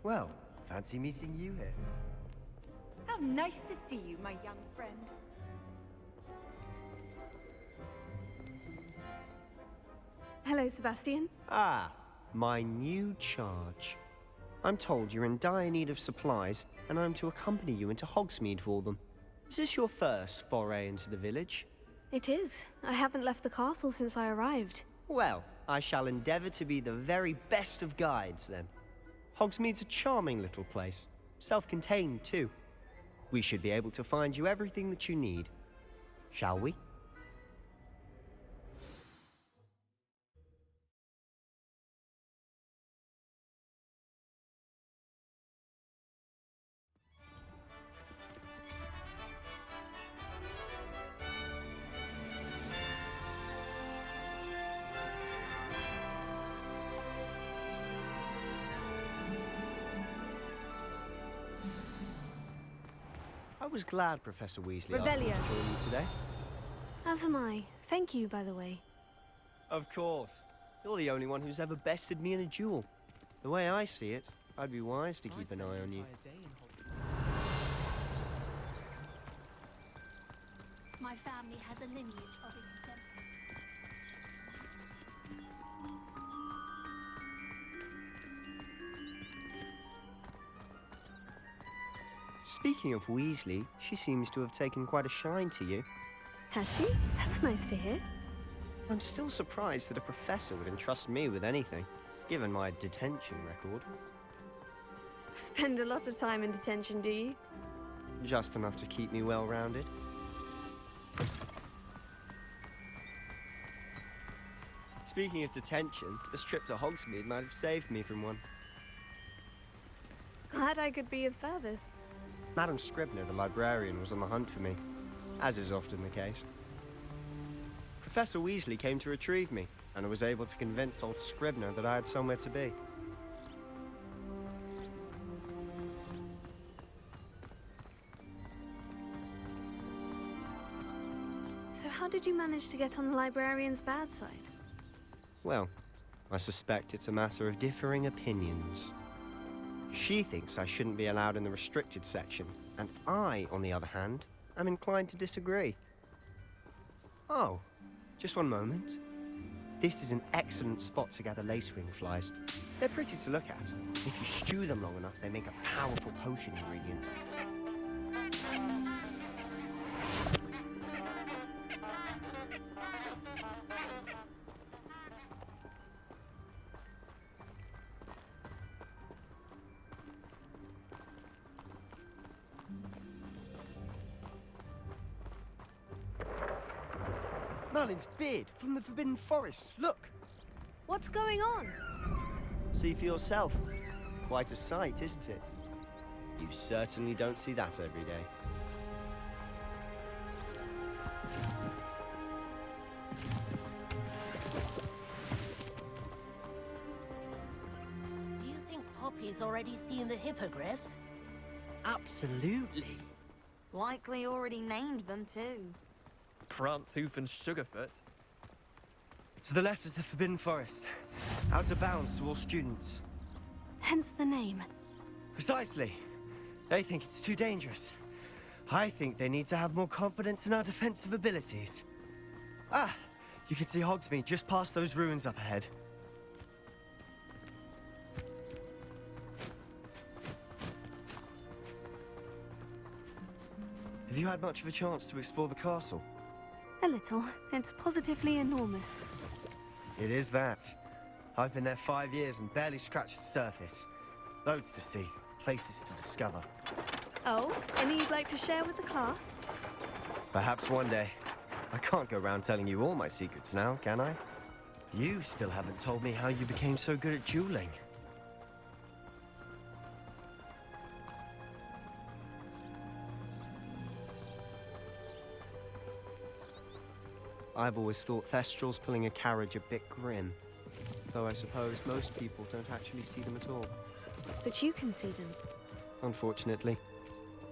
Well, fancy meeting you here. How nice to see you, my young friend. Hello, Sebastian. Ah, my new charge. I'm told you're in dire need of supplies, and I'm to accompany you into Hogsmeade for them. Is this your first foray into the village? It is. I haven't left the castle since I arrived. Well, I shall endeavour to be the very best of guides, then. Hogsmeade's a charming little place. Self-contained, too. We should be able to find you everything that you need. Shall we? I was glad Professor Weasley asked me to join you today. As am I. Thank you, by the way. Of course. You're the only one who's ever bested me in a duel. The way I see it, I'd be wise to keep an eye on you. My family has a lineage of exemplars. Speaking of Weasley, she seems to have taken quite a shine to you. Has she? That's nice to hear. I'm still surprised that a professor would entrust me with anything, given my detention record. Spend a lot of time in detention, do you? Just enough to keep me well-rounded. Speaking of detention, this trip to Hogsmeade might have saved me from one. Glad I could be of service. Madam Scribner, the librarian, was on the hunt for me, as is often the case. Professor Weasley came to retrieve me, and I was able to convince old Scribner that I had somewhere to be. So how did you manage to get on the librarian's bad side? Well, I suspect it's a matter of differing opinions. She thinks I shouldn't be allowed in the restricted section, and I, on the other hand, am inclined to disagree. Oh, just one moment. This is an excellent spot to gather lacewing flies. They're pretty to look at. If you stew them long enough, they make a powerful potion ingredient. Merlin's beard from the Forbidden Forest. Look! What's going on? See for yourself. Quite a sight, isn't it? You certainly don't see that every day. Do you think Poppy's already seen the hippogriffs? Absolutely. Likely already named them too. Prance, Hoof, and Sugarfoot. To the left is the Forbidden Forest. Out of bounds to all students. Hence the name. Precisely. They think it's too dangerous. I think they need to have more confidence in our defensive abilities. Ah, you can see Hogsmeade just past those ruins up ahead. Have you had much of a chance to explore the castle? A little. It's positively enormous. It is that. I've been there 5 years and barely scratched the surface. Loads to see, places to discover. Oh, any you'd like to share with the class? Perhaps one day. I can't go around telling you all my secrets now, can I? You still haven't told me how you became so good at dueling. I've always thought Thestrals pulling a carriage a bit grim. Though I suppose most people don't actually see them at all. But you can see them. Unfortunately.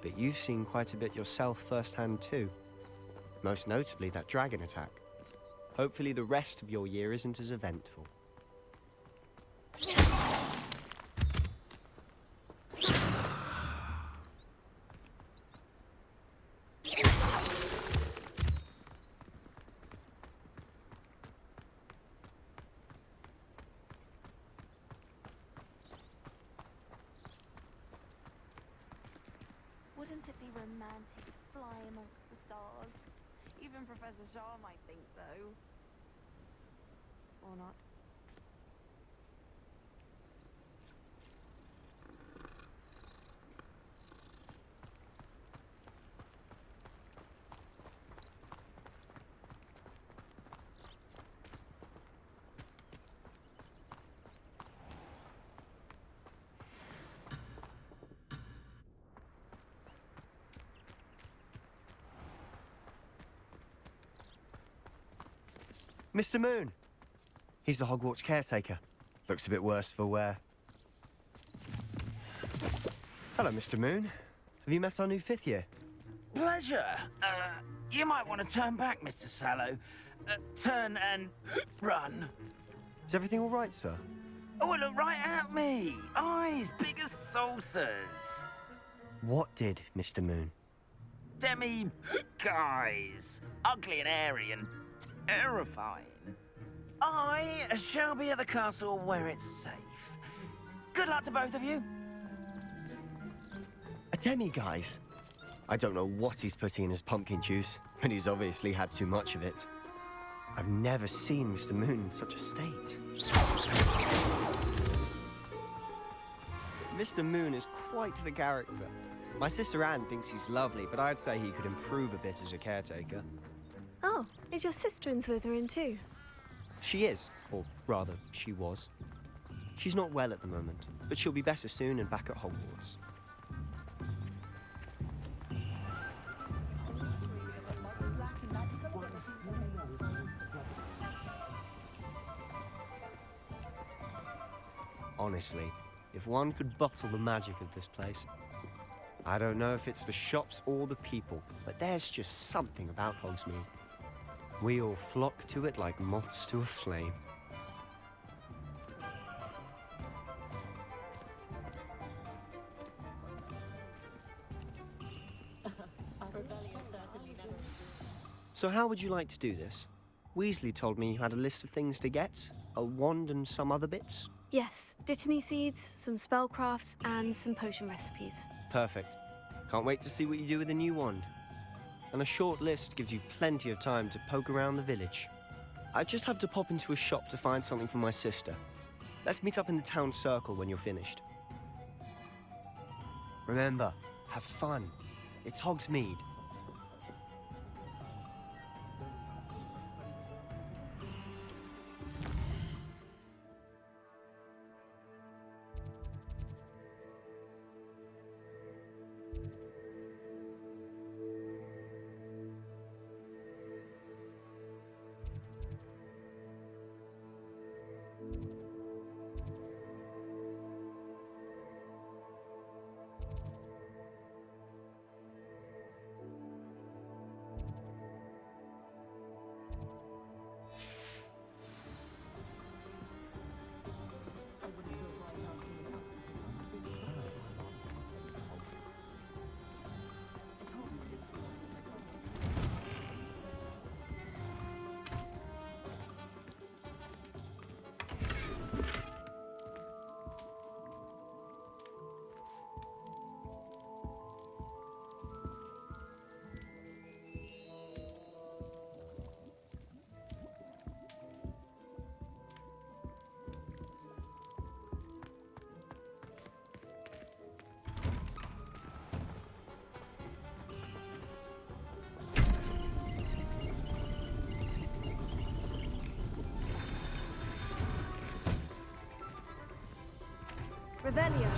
But you've seen quite a bit yourself firsthand too. Most notably that dragon attack. Hopefully the rest of your year isn't as eventful. Wouldn't it be romantic to fly amongst the stars? Even Professor Shaw might think so. Or not. Mr. Moon! He's the Hogwarts caretaker. Looks a bit worse for wear. Hello, Mr. Moon. Have you met our new fifth year? Pleasure. You might want to turn back, Mr. Sallow. Turn and run. Is everything all right, sir? Oh, look right at me. Eyes big as saucers. What did, Mr. Moon? Guys. Ugly and airy and terrifying. I shall be at the castle where it's safe. Good luck to both of you. A demi-guise? I don't know what he's putting in his pumpkin juice, but he's obviously had too much of it. I've never seen Mr. Moon in such a state. Mr. Moon is quite the character. My sister Anne thinks he's lovely, but I'd say he could improve a bit as a caretaker. Oh, is your sister in Slytherin too? She is, or rather, she was. She's not well at the moment, but she'll be better soon and back at Hogwarts. Honestly, if one could bottle the magic of this place. I don't know if it's the shops or the people, but there's just something about Hogsmeade. We all flock to it like moths to a flame. So how would you like to do this? Weasley told me you had a list of things to get, a wand and some other bits. Yes, Dittany seeds, some spellcrafts, and some potion recipes. Perfect. Can't wait to see what you do with the new wand. And a short list gives you plenty of time to poke around the village. I just have to pop into a shop to find something for my sister. Let's meet up in the town circle when you're finished. Remember, have fun. It's Hogsmeade. Revelio.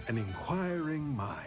An inquiring mind.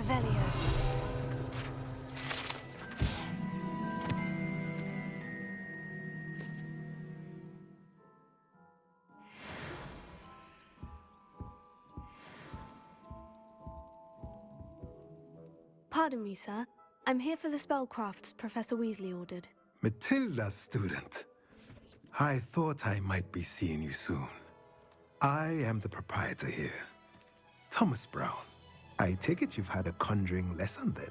Revelio. Pardon me, sir. I'm here for the spellcrafts Professor Weasley ordered. Matilda's student. I thought I might be seeing you soon. I am the proprietor here, Thomas Brown. I take it you've had a conjuring lesson then?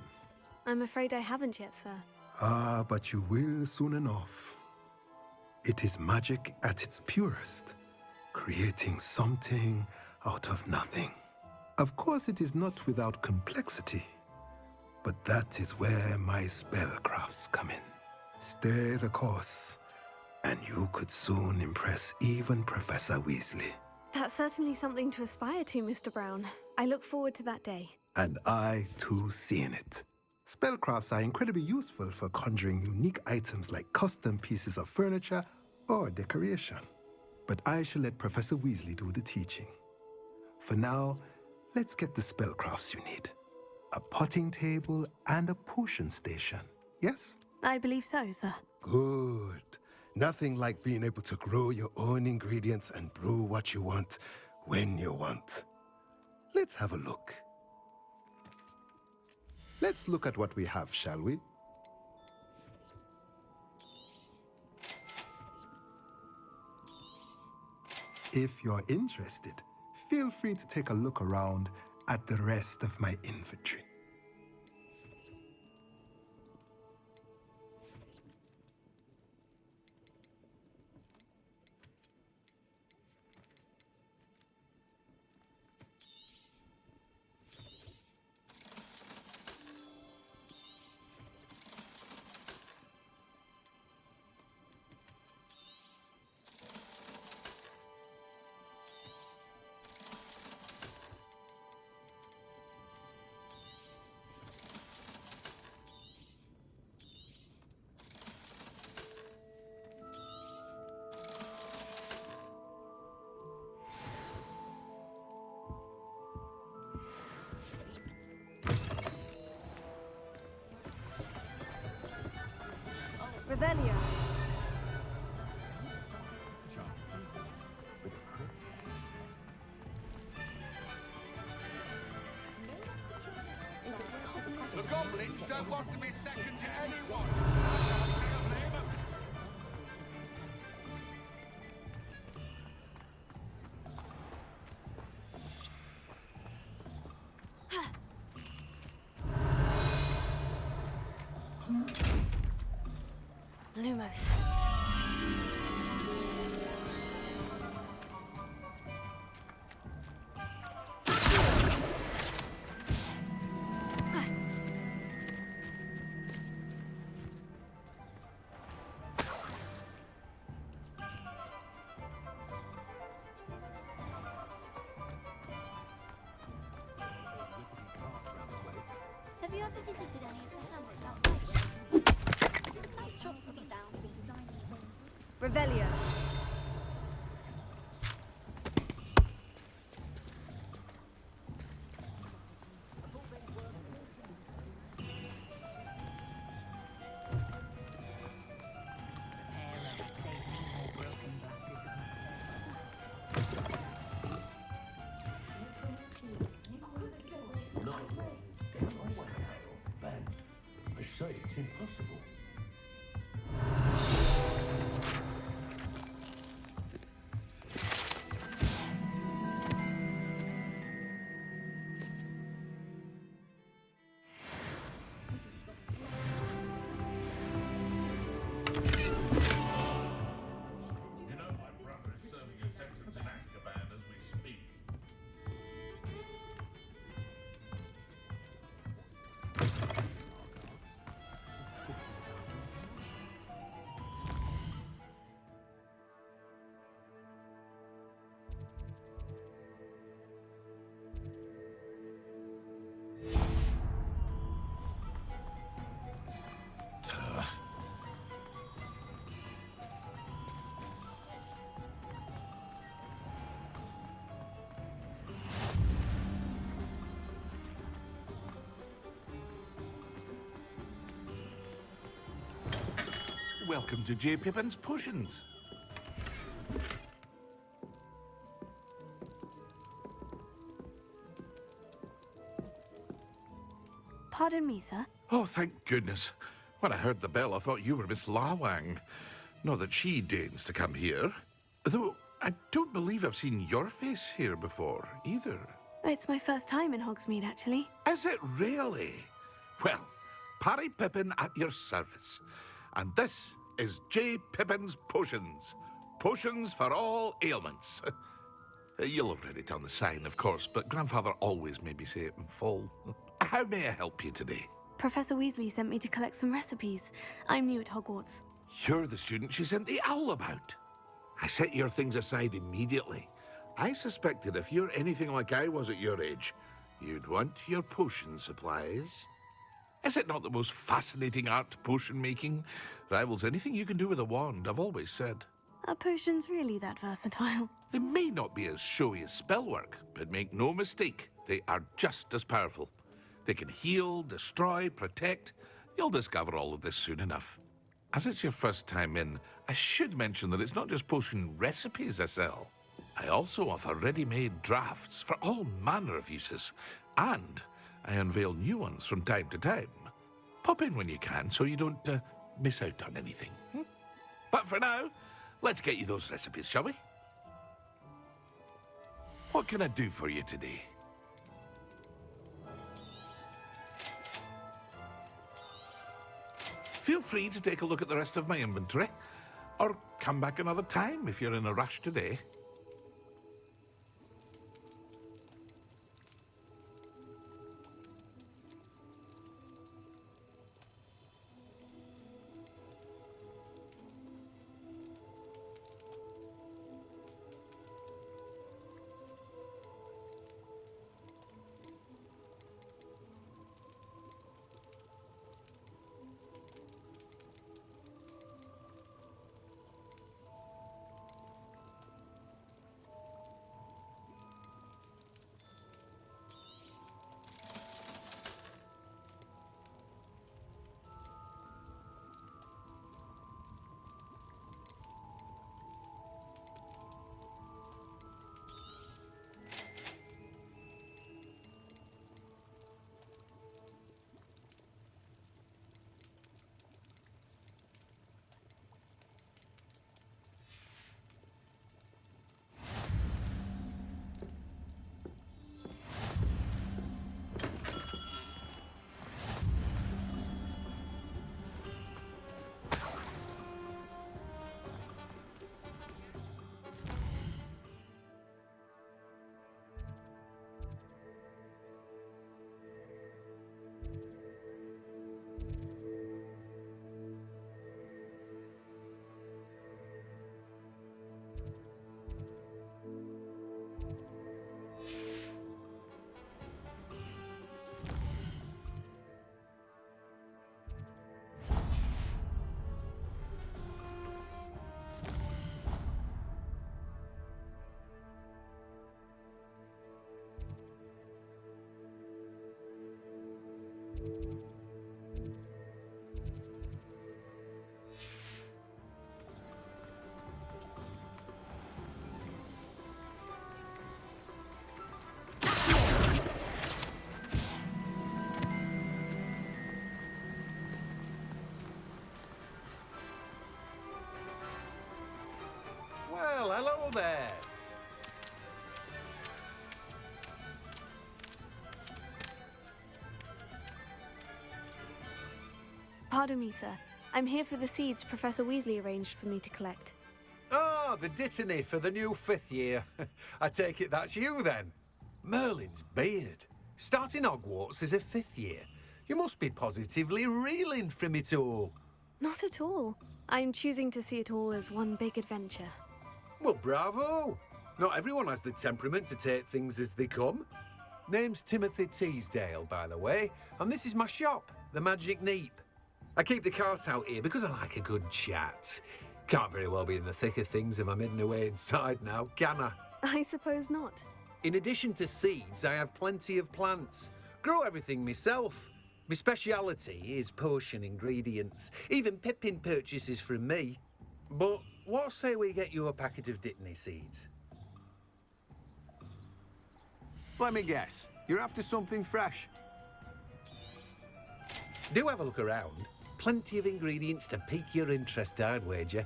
I'm afraid I haven't yet, sir. Ah, but you will soon enough. It is magic at its purest, creating something out of nothing. Of course, it is not without complexity, but that is where my spellcrafts come in. Stay the course, and you could soon impress even Professor Weasley. That's certainly something to aspire to, Mr. Brown. I look forward to that day. And I, too, seeing it. Spellcrafts are incredibly useful for conjuring unique items like custom pieces of furniture or decoration. But I shall let Professor Weasley do the teaching. For now, let's get the spellcrafts you need. A potting table and a potion station, yes? I believe so, sir. Good. Nothing like being able to grow your own ingredients and brew what you want when you want. Let's have a look. Let's look at what we have, shall we? If you're interested, feel free to take a look around at the rest of my inventory. Revelio. The goblins don't want to be second to anyone. I can't see a flame. Lumos. Have you ever visited any of the hamlets outside? Nice shops to be found with designing things. Revelio. I say it's impossible. welcome to J. Pippin's Potions. Pardon me, sir. Oh, thank goodness. When I heard the bell, I thought you were Miss Lawang. Not that she deigns to come here. Though I don't believe I've seen your face here before, either. It's my first time in Hogsmeade, actually. Is it really? Well, Parry Pippin at your service. And this is J. Pippin's Potions. Potions for all ailments. You'll have read it on the sign, of course, but Grandfather always made me say it in full. How may I help you today? Professor Weasley sent me to collect some recipes. I'm new at Hogwarts. You're the student she sent the owl about. I set your things aside immediately. I suspected if you're anything like I was at your age, you'd want your potion supplies. Is it not the most fascinating art, potion making? Rivals anything you can do with a wand, I've always said. Are potions really that versatile? They may not be as showy as spellwork, but make no mistake, they are just as powerful. They can heal, destroy, protect. You'll discover all of this soon enough. As it's your first time in, I should mention that it's not just potion recipes I sell. I also offer ready-made drafts for all manner of uses, and I unveil new ones from time to time. Pop in when you can so you don't miss out on anything. But for now, let's get you those recipes, shall we? What can I do for you today? Feel free to take a look at the rest of my inventory, or come back another time if you're in a rush today. Well, hello there. Pardon me, sir. I'm here for the seeds Professor Weasley arranged for me to collect. Ah, the dittany for the new 5th year. I take it that's you, then. Merlin's beard. Starting Hogwarts as a 5th year. You must be positively reeling from it all. Not at all. I'm choosing to see it all as one big adventure. Well, bravo. Not everyone has the temperament to take things as they come. Name's Timothy Teasdale, by the way, and this is my shop, the Magic Neep. I keep the cart out here because I like a good chat. Can't very well be in the thick of things if I'm hidden away inside now, can I? I suppose not. In addition to seeds, I have plenty of plants. Grow everything myself. My speciality is potion ingredients. Even Pippin purchases from me. But what say we get you a packet of Dittany seeds? Let me guess. You're after something fresh. Do have a look around. Plenty of ingredients to pique your interest, I'd wager.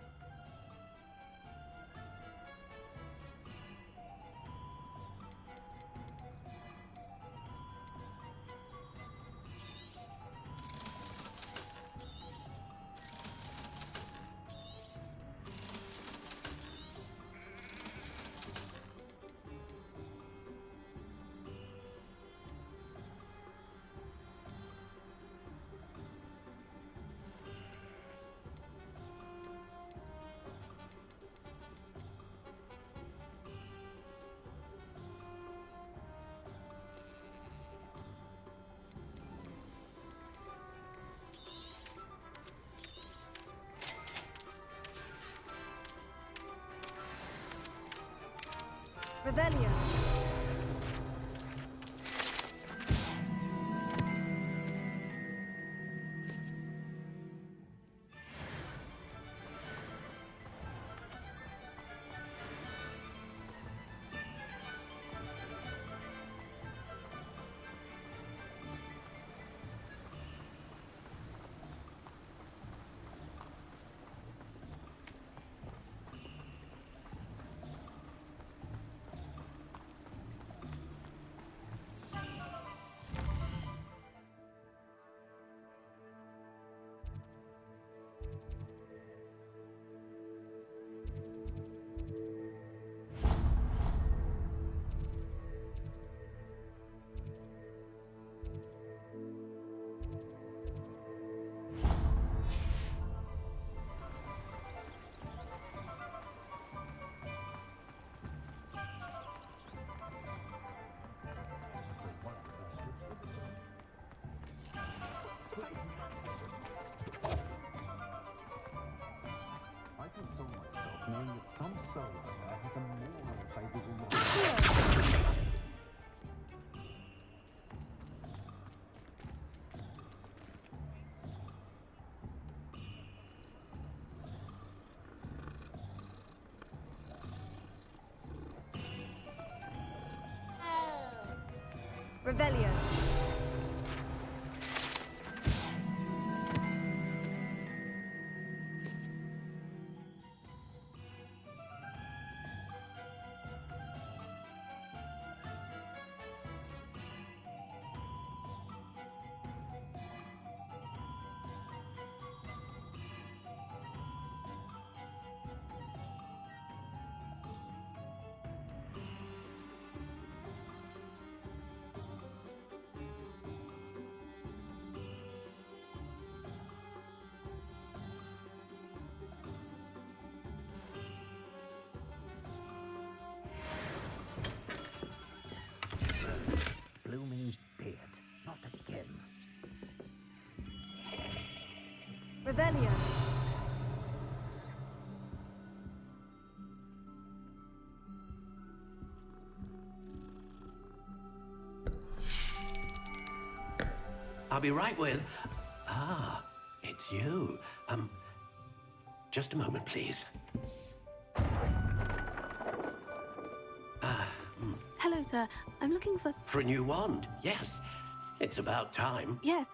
Revelio. Knowing that some soul out there has a more unfavourable life. Revelio. Blooming beard. Not again. Revelio. I'll be right with... Ah, it's you. Just a moment, please. Hello, sir. I'm looking for... For a new wand, yes. It's about time. Yes,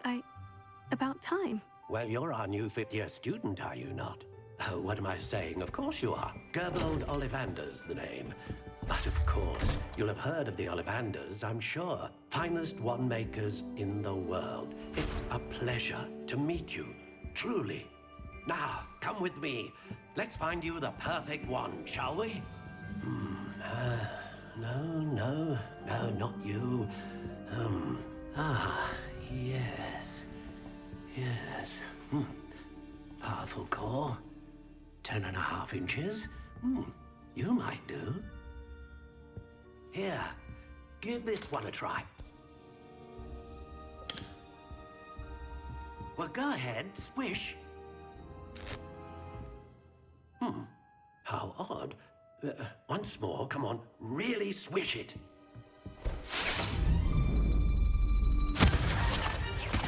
about time. Well, you're our new fifth-year student, are you not? Oh, what am I saying? Of course you are. Gerbold Ollivander's the name. But of course, you'll have heard of the Ollivanders, I'm sure. Finest wand makers in the world. It's a pleasure to meet you, truly. Now, come with me. Let's find you the perfect wand, shall we? No, not you. Yes. Powerful core. 10.5 inches. You might do. Here, give this one a try. Well, go ahead, swish. How odd. Once more, come on, really swish it.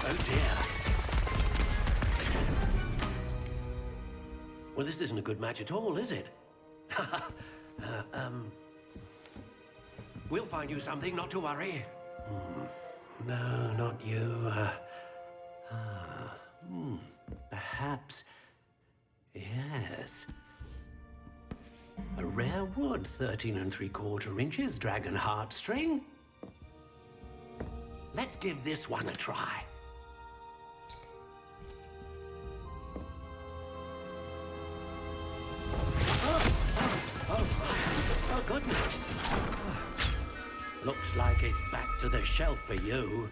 Oh dear. Well, this isn't a good match at all, is it? We'll find you something, not to worry. No, not you. Perhaps. Yes. A rare wood, 13 3/4 inches, dragon heartstring. Let's give this one a try. Oh, goodness. Looks like it's back to the shelf for you.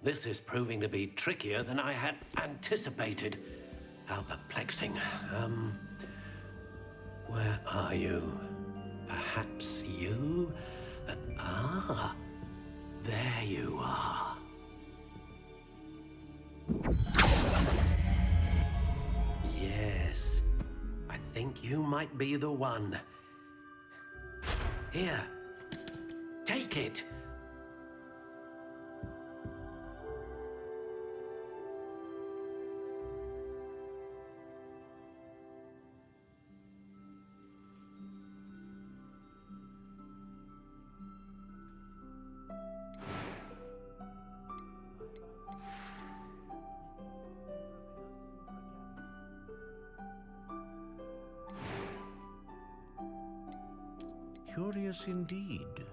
This is proving to be trickier than I had anticipated. How perplexing. Where are you? Perhaps you? There you are. Yes, I think you might be the one. Here, take it. Curious indeed.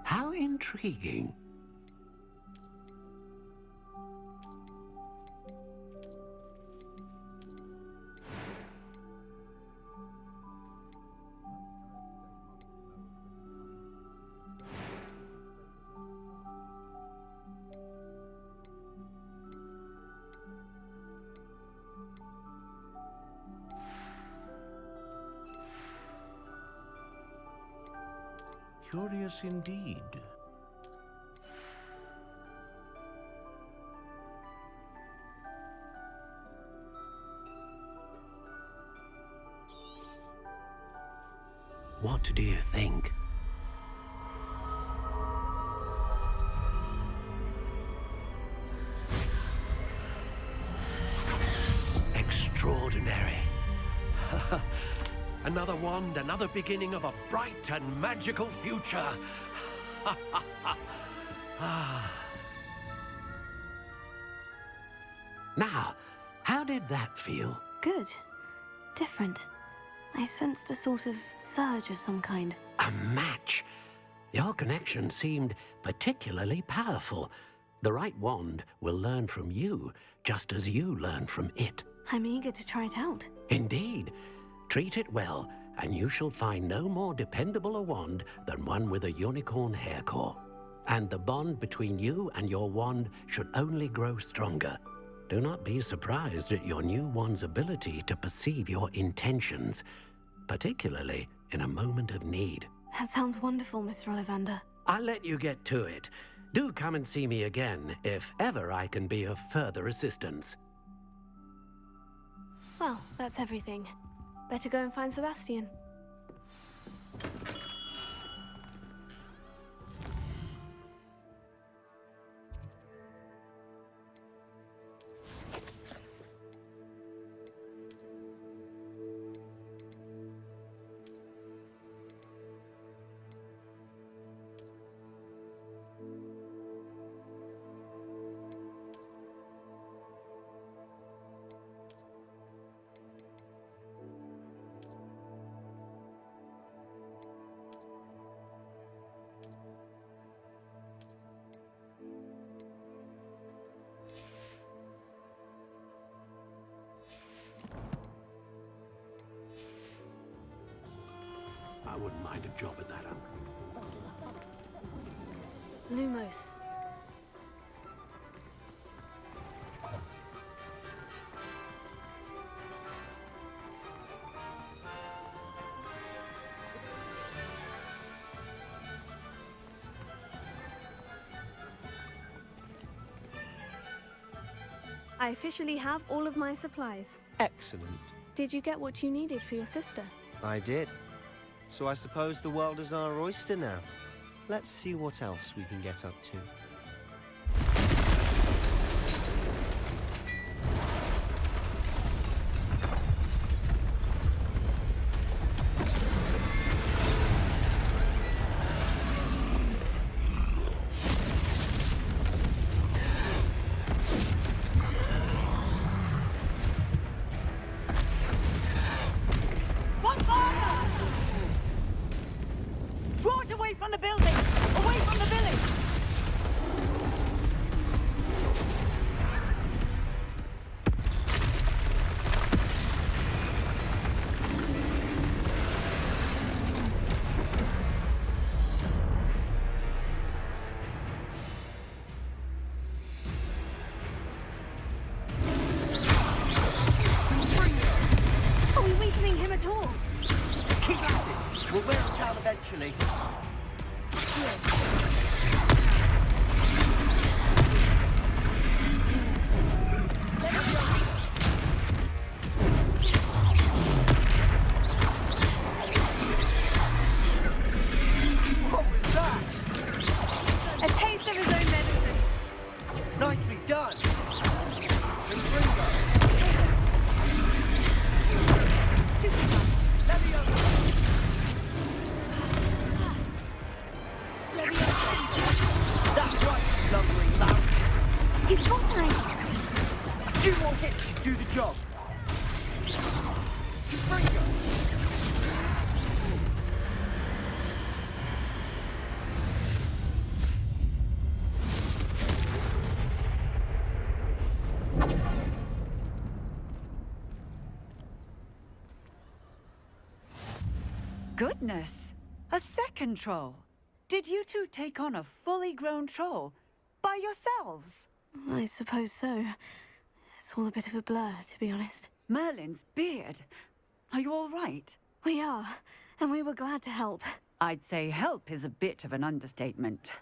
How intriguing. Curious indeed. What do you think? Extraordinary. Another wand, another beginning of a bright and magical future. Now, how did that feel? Good. Different. I sensed a sort of surge of some kind. A match. Your connection seemed particularly powerful. The right wand will learn from you, just as you learn from it. I'm eager to try it out. Indeed. Treat it well, and you shall find no more dependable a wand than one with a unicorn hair core. And the bond between you and your wand should only grow stronger. Do not be surprised at your new wand's ability to perceive your intentions, particularly in a moment of need. That sounds wonderful, Mr. Ollivander. I'll let you get to it. Do come and see me again if ever I can be of further assistance. Well, that's everything. Better go and find Sebastian. I wouldn't mind a job at that. Lumos. I officially have all of my supplies. Excellent. Did you get what you needed for your sister? I did. So I suppose the world is our oyster now. Let's see what else we can get up to. Draw it away from the building! Away from the village! Are we weakening him at all? Keep at it. We'll wear him down eventually. What was that? A taste of his own medicine. Nicely done. Confringo. Stupid one. That's right, you lumbering lout. He's faltering. A few more hits should do the job. Confringo. Goodness! A second troll! Did you two take on a fully grown troll? By yourselves? I suppose so. It's all a bit of a blur, to be honest. Merlin's beard. Are you all right? We are, and we were glad to help. I'd say help is a bit of an understatement.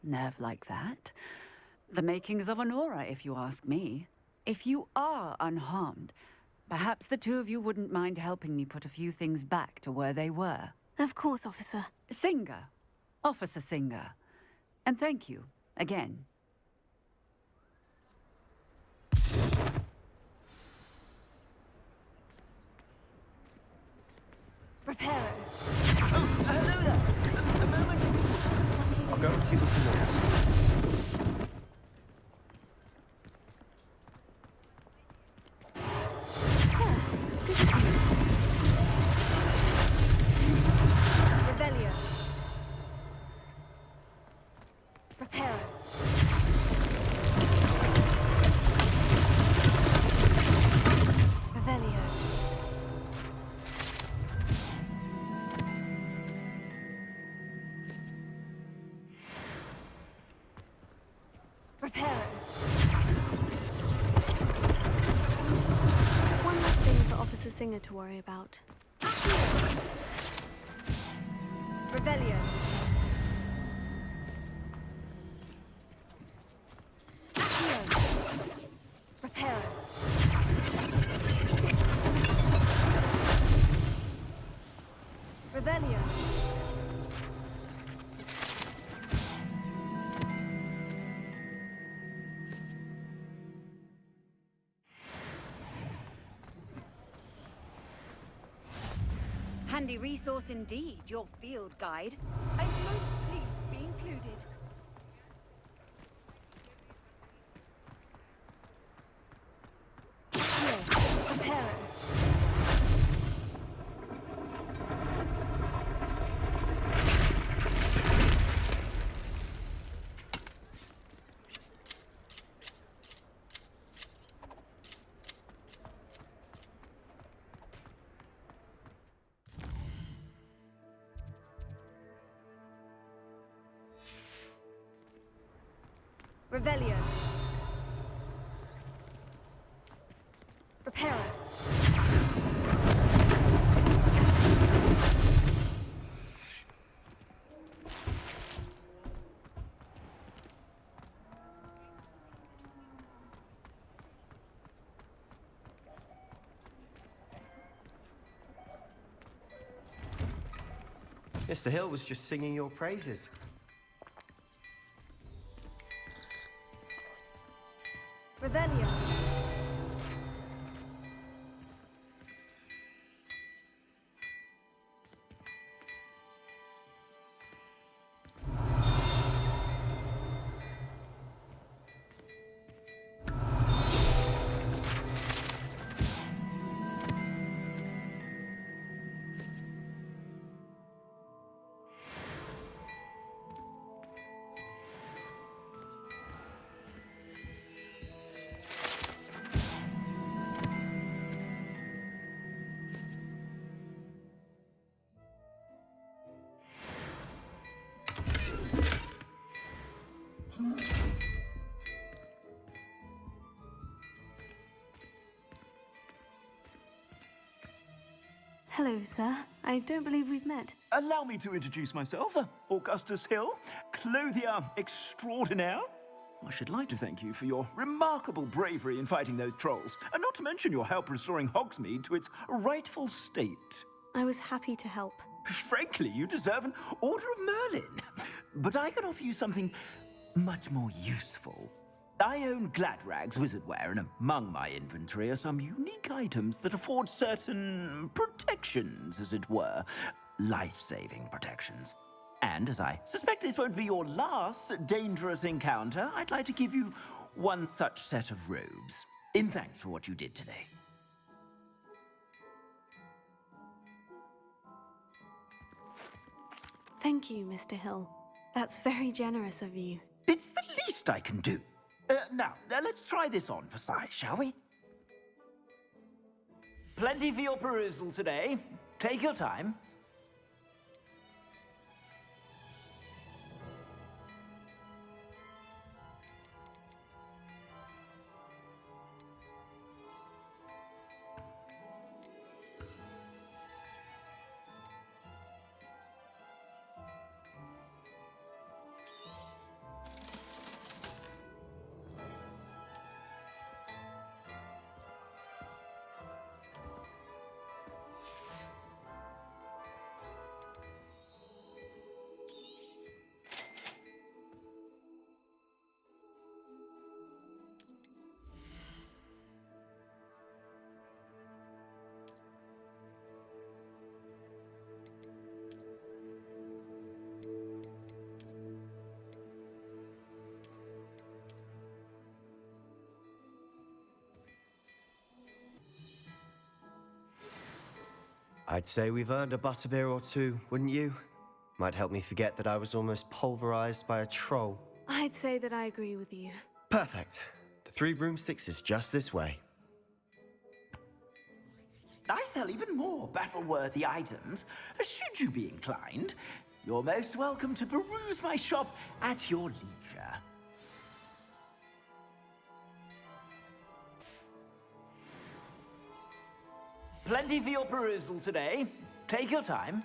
Nerve like that. The makings of an aura, if you ask me. If you are unharmed, perhaps the two of you wouldn't mind helping me put a few things back to where they were. Of course, officer. Singer. Officer Singer. And thank you, again. Reparo. Oh, hello there. A moment. I'll go and see what he wants. Revelio. Reparo. Revelio. Reparo. One last thing for Officer Singer to worry about. Revelio. Reparo. Revelio. Handy resource indeed, your field guide. I'm most pleased to be included. Reparo. Revelio. Reparo. Mr. Hill was just singing your praises. Revelio. Hello, sir. I don't believe we've met. Allow me to introduce myself, Augustus Hill, clothier extraordinaire. I should like to thank you for your remarkable bravery in fighting those trolls, and not to mention your help restoring Hogsmeade to its rightful state. I was happy to help. Frankly, you deserve an Order of Merlin. But I can offer you something much more useful. I own Gladrag's wizardware, and among my inventory are some unique items that afford certain protections, as it were. Life-saving protections. And as I suspect this won't be your last dangerous encounter, I'd like to give you one such set of robes, in thanks for what you did today. Thank you, Mr. Hill. That's very generous of you. It's the least I can do. Now, let's try this on for size, shall we? Plenty for your perusal today. Take your time. I'd say we've earned a butterbeer or two, wouldn't you? Might help me forget that I was almost pulverized by a troll. I'd say that I agree with you. Perfect. The 3 broomsticks is just this way. I sell even more battle-worthy items. Should you be inclined, you're most welcome to peruse my shop at your leisure. Plenty for your perusal today. Take your time.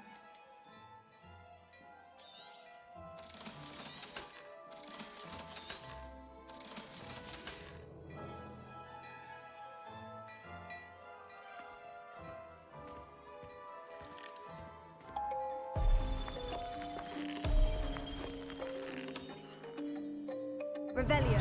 Revelio.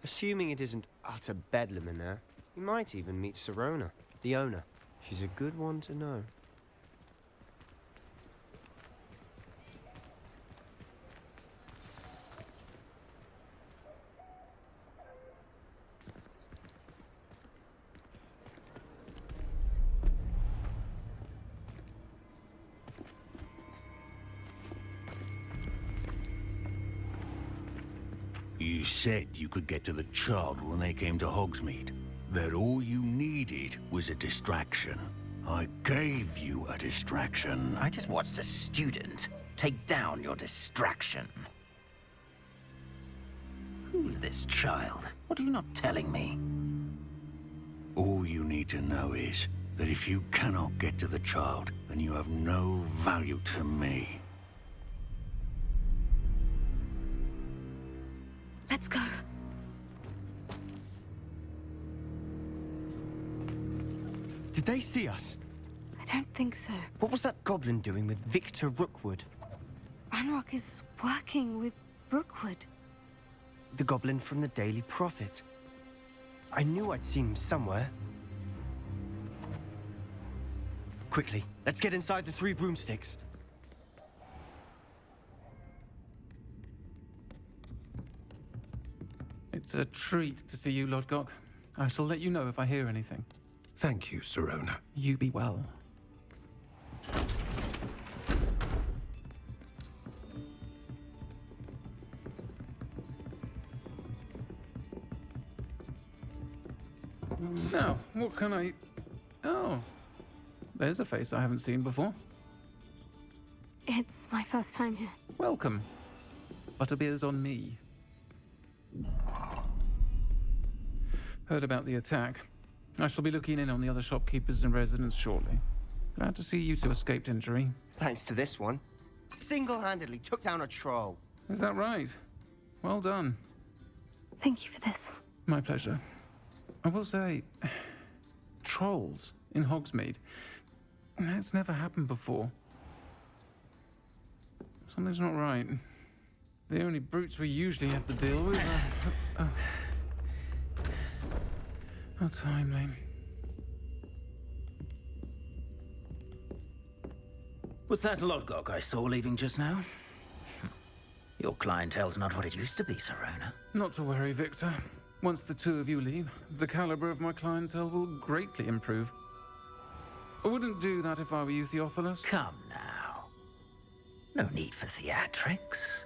Assuming it isn't utter bedlam in there, you might even meet Sirona, the owner. She's a good one to know. You said you could get to the child when they came to Hogsmeade. That all you needed was a distraction. I gave you a distraction. I just watched a student take down your distraction. Who's this child? What are you not telling me? All you need to know is that if you cannot get to the child, then you have no value to me. Let's go. Did they see us? I don't think so. What was that goblin doing with Victor Rookwood? Ranrock is working with Rookwood. The goblin from the Daily Prophet. I knew I'd seen him somewhere. Quickly, let's get inside the 3 broomsticks. It's a treat to see you, Lodgok. I shall let you know if I hear anything. Thank you, Sirona. You be well. Now, what can I... Oh, there's a face I haven't seen before. It's my first time here. Welcome. Butterbeer's on me. Heard about the attack. I shall be looking in on the other shopkeepers and residents shortly. Glad to see you two escaped injury. Thanks to this one. Single-handedly took down a troll. Is that right? Well done. Thank you for this. My pleasure. I will say, trolls in Hogsmeade. That's never happened before. Something's not right. The only brutes we usually have to deal with are... How timely. Was that Lodgok I saw leaving just now? Your clientele's not what it used to be, Sirona. Not to worry, Victor. Once the 2 of you leave, the caliber of my clientele will greatly improve. I wouldn't do that if I were you, Theophilus. Come now. No need for theatrics.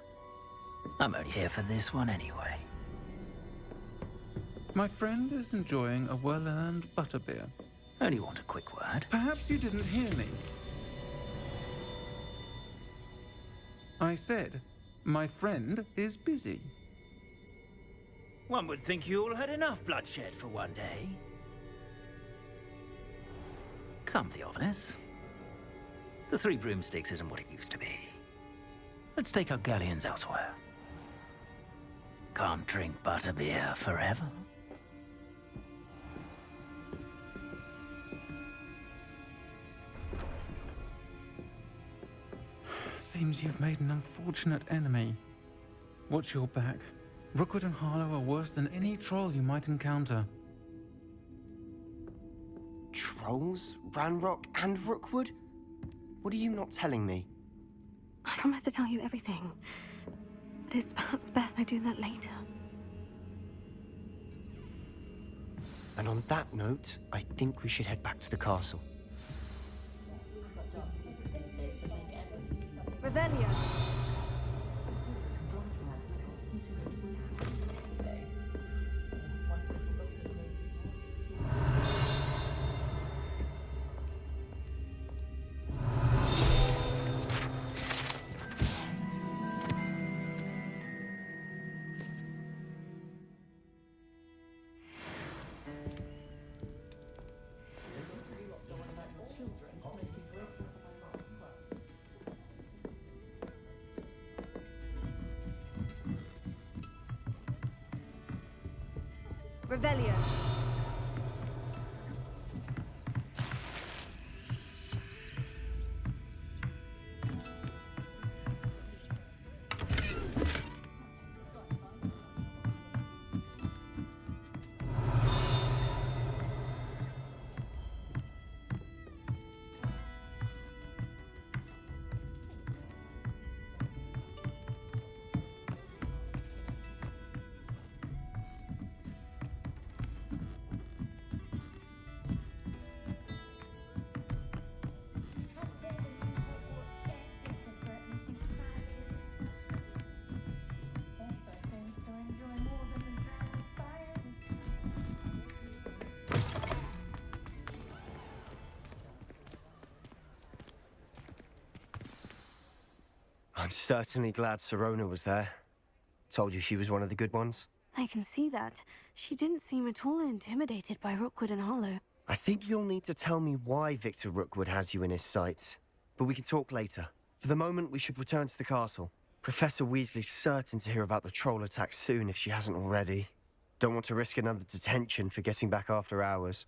I'm only here for this one anyway. My friend is enjoying a well-earned butterbeer. Only want a quick word. Perhaps you didn't hear me. I said, my friend is busy. One would think you all had enough bloodshed for one day. Come, Theophilus. The 3 broomsticks isn't what it used to be. Let's take our galleons elsewhere. Can't drink butterbeer forever. Seems you've made an unfortunate enemy. Watch your back. Rookwood and Harlow are worse than any troll you might encounter. Trolls? Ranrock and Rookwood? What are you not telling me? I promise to tell you everything. But it's perhaps best I do that later. And on that note, I think we should head back to the castle. Revelio. Revelio. I'm certainly glad Sirona was there. Told you she was one of the good ones. I can see that. She didn't seem at all intimidated by Rookwood and Hollow. I think you'll need to tell me why Victor Rookwood has you in his sights. But we can talk later. For the moment, we should return to the castle. Professor Weasley's certain to hear about the troll attack soon if she hasn't already. Don't want to risk another detention for getting back after hours.